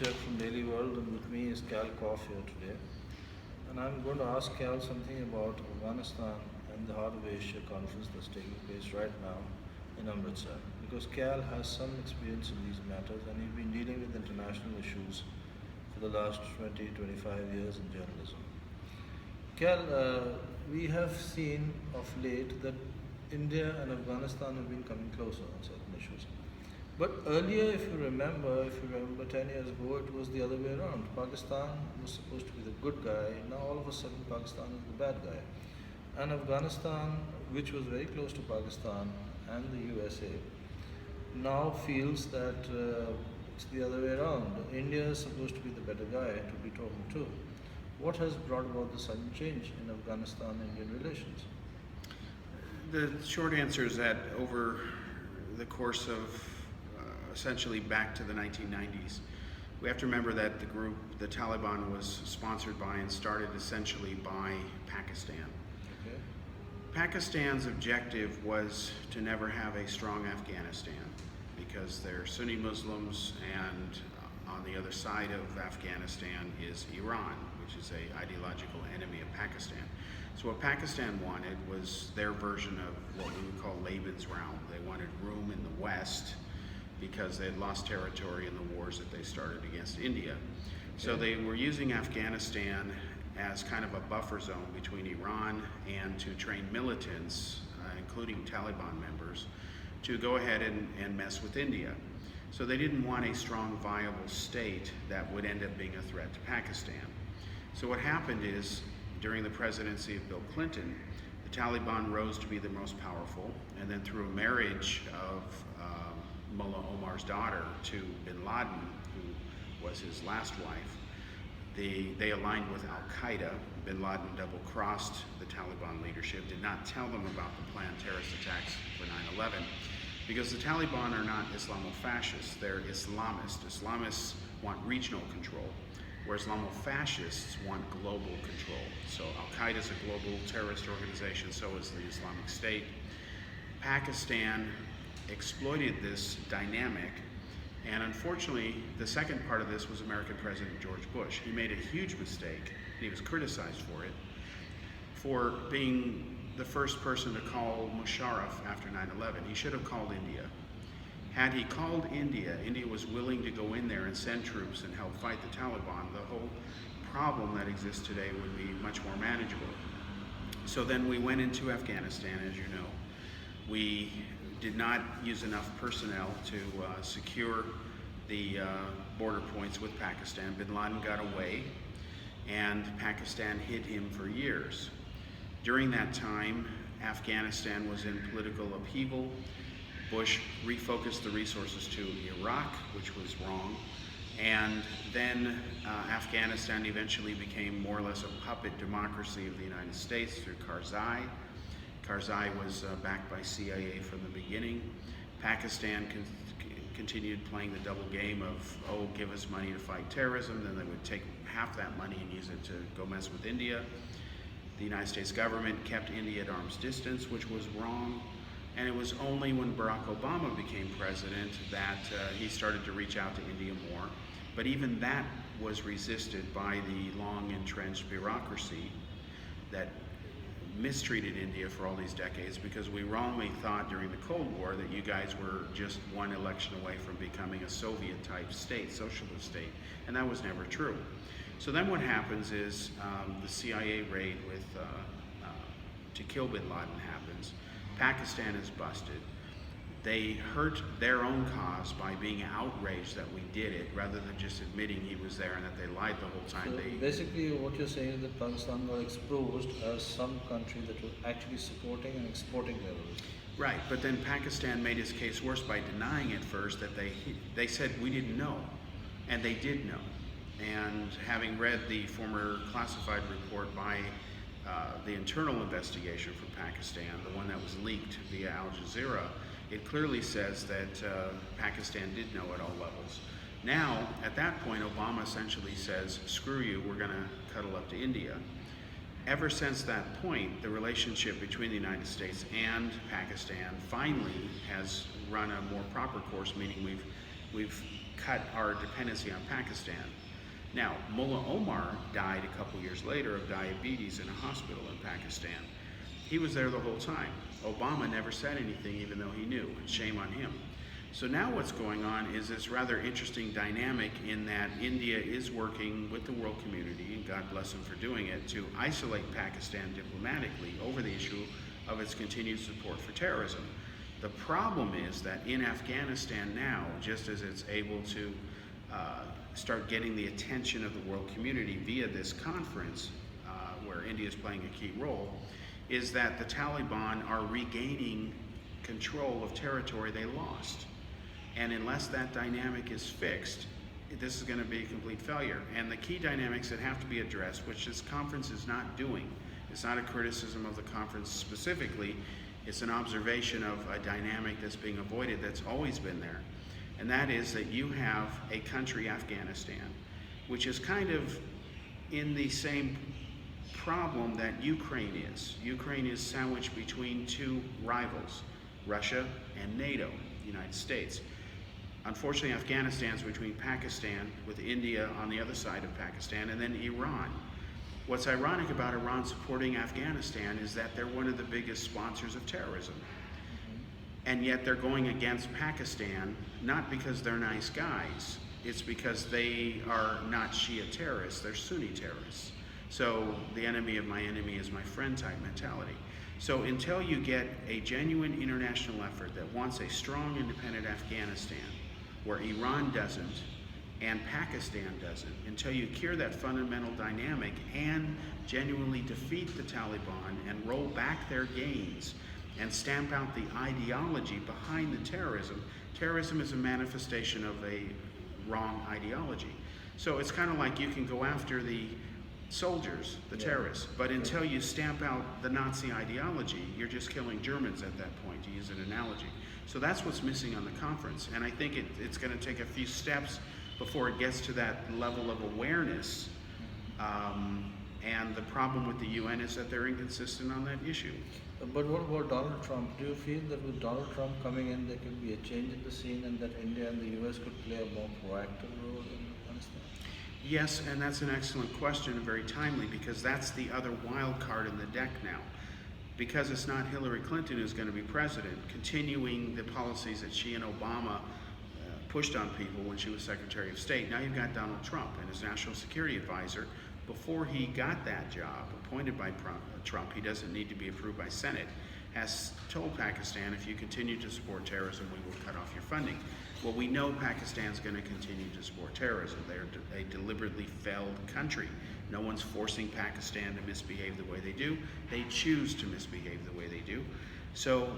Chak from Daily World, and with me is Kal Korff here today. And I'm going to ask Kal something about Afghanistan and the Heart of Asia conference that's taking place right now in Amritsar. Because Kal has some experience in these matters and he's been dealing with international issues for the last 20-25 years in journalism. Kal, we have seen of late that India and Afghanistan have been coming closer on certain issues. But earlier, if you remember 10 years ago, it was the other way around. Pakistan was supposed to be the good guy. Now all of a sudden, Pakistan is the bad guy. And Afghanistan, which was very close to Pakistan and the USA, now feels that it's the other way around. India is supposed to be the better guy to be talking to. What has brought about the sudden change in Afghanistan-Indian relations? The short answer is that over the course of essentially back to the 1990s, we have to remember that the group, the Taliban, was sponsored by and started essentially by Pakistan. Okay. Pakistan's objective was to never have a strong Afghanistan because they're Sunni Muslims, and on the other side of Afghanistan is Iran, which is an ideological enemy of Pakistan. So what Pakistan wanted was their version of what we would call Laban's realm. They wanted room in the West because they had lost territory in the wars that they started against India. So they were using Afghanistan as kind of a buffer zone between Iran and to train militants, including Taliban members, to go ahead and mess with India. So they didn't want a strong, viable state that would end up being a threat to Pakistan. So what happened is, during the presidency of Bill Clinton, the Taliban rose to be the most powerful, and then through a marriage of Mullah Omar's daughter to bin Laden, who was his last wife, they aligned with Al-Qaeda. Bin Laden double-crossed the Taliban leadership, did not tell them about the planned terrorist attacks for 9/11, because the Taliban are not Islamofascists, they're Islamists. Islamists want regional control, where Islamofascists want global control. So Al-Qaeda is a global terrorist organization, so is the Islamic State. Pakistan exploited this dynamic, and unfortunately, the second part of this was American President George Bush. He made a huge mistake, and he was criticized for being the first person to call Musharraf after 9/11. He should have called India. Had he called India, India was willing to go in there and send troops and help fight the Taliban, the whole problem that exists today would be much more manageable. So then we went into Afghanistan, as you know. We did not use enough personnel to secure the border points with Pakistan. Bin Laden got away, and Pakistan hid him for years. During that time, Afghanistan was in political upheaval. Bush refocused the resources to Iraq, which was wrong, and then Afghanistan eventually became more or less a puppet democracy of the United States through Karzai. Karzai was backed by CIA from the beginning. Pakistan continued playing the double game of, oh, give us money to fight terrorism, then they would take half that money and use it to go mess with India. The United States government kept India at arm's distance, which was wrong. And it was only when Barack Obama became president that he started to reach out to India more. But even that was resisted by the long entrenched bureaucracy that mistreated India for all these decades, because we wrongly thought during the Cold War that you guys were just one election away from becoming a Soviet-type state, socialist state, and that was never true. So then what happens is the CIA raid to kill bin Laden happens. Pakistan is busted. They hurt their own cause by being outraged that we did it, rather than just admitting he was there and that they lied the whole time. So basically what you're saying is that Pakistan got exposed as some country that was actually supporting and exporting terrorism. Right, but then Pakistan made his case worse by denying at first that they said we didn't know, and they did know. And having read the former classified report by the internal investigation from Pakistan, the one that was leaked via Al Jazeera, it clearly says that Pakistan did know at all levels. Now, at that point, Obama essentially says, screw you, we're going to cuddle up to India. Ever since that point, the relationship between the United States and Pakistan finally has run a more proper course, meaning we've we've cut our dependency on Pakistan. Now, Mullah Omar died a couple years later of diabetes in a hospital in Pakistan. He was there the whole time. Obama never said anything even though he knew, and shame on him. So now what's going on is this rather interesting dynamic in that India is working with the world community, and God bless them for doing it, to isolate Pakistan diplomatically over the issue of its continued support for terrorism. The problem is that in Afghanistan now, just as it's able to start getting the attention of the world community via this conference, where India is playing a key role, is that the Taliban are regaining control of territory they lost. And unless that dynamic is fixed, this is going to be a complete failure. And the key dynamics that have to be addressed, which this conference is not doing, it's not a criticism of the conference specifically, it's an observation of a dynamic that's being avoided that's always been there. And that is that you have a country, Afghanistan, which is kind of in the same problem that Ukraine is. Ukraine is sandwiched between two rivals, Russia and NATO, the United States. Unfortunately, Afghanistan is between Pakistan, with India on the other side of Pakistan, and then Iran. What's ironic about Iran supporting Afghanistan is that they're one of the biggest sponsors of terrorism. And yet they're going against Pakistan, not because they're nice guys, it's because they are not Shia terrorists, they're Sunni terrorists. So the enemy of my enemy is my friend type mentality. So until you get a genuine international effort that wants a strong, independent Afghanistan, where Iran doesn't and Pakistan doesn't, until you cure that fundamental dynamic and genuinely defeat the Taliban and roll back their gains and stamp out the ideology behind the terrorism. Terrorism is a manifestation of a wrong ideology. So it's kind of like you can go after the soldiers, the terrorists, but until you stamp out the Nazi ideology, you're just killing Germans at that point, to use an analogy. So that's what's missing on the conference, and I think it's going to take a few steps before it gets to that level of awareness. And the problem with the UN is that they're inconsistent on that issue. But what about Donald Trump? Do you feel that with Donald Trump coming in, there could be a change in the scene, and that India and the US could play a more proactive role in Afghanistan? Yes, and that's an excellent question and very timely, because that's the other wild card in the deck now. Because it's not Hillary Clinton who's going to be president, continuing the policies that she and Obama pushed on people when she was Secretary of State. Now you've got Donald Trump and his national security advisor. Before he got that job, appointed by Trump, he doesn't need to be approved by Senate, has told Pakistan, if you continue to support terrorism, we will cut off your funding. Well, we know Pakistan's going to continue to support terrorism. They're a deliberately failed country. No one's forcing Pakistan to misbehave the way they do. They choose to misbehave the way they do. So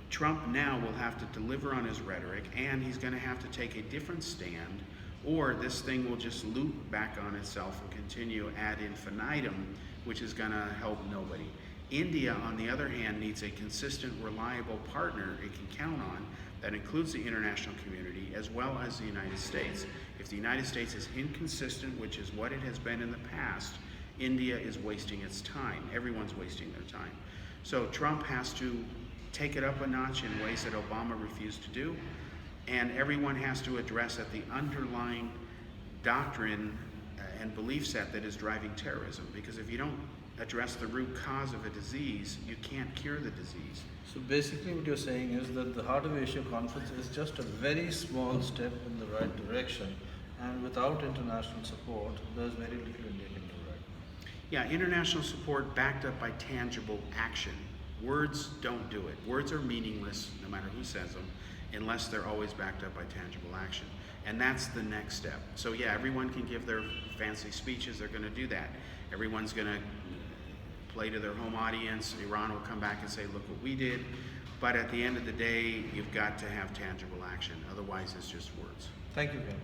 Trump now will have to deliver on his rhetoric, and he's going to have to take a different stand, or this thing will just loop back on itself and continue ad infinitum, which is going to help nobody. India, on the other hand, needs a consistent, reliable partner it can count on that includes the international community as well as the United States. If the United States is inconsistent, which is what it has been in the past, India is wasting its time. Everyone's wasting their time. So Trump has to take it up a notch in ways that Obama refused to do, and everyone has to address at the underlying doctrine and belief set that is driving terrorism, because if you don't address the root cause of a disease, you can't cure the disease. So basically what you're saying is that the Heart of Asia conference is just a very small step in the right direction, and without international support, there's very little India can do, right? Yeah, international support backed up by tangible action. Words don't do it. Words are meaningless, no matter who says them, unless they're always backed up by tangible action. And that's the next step. So yeah, everyone can give their fancy speeches, they're going to do that. Everyone's going to play to their home audience. Iran will come back and say, look what we did. But at the end of the day, you've got to have tangible action. Otherwise, it's just words. Thank you, Ken.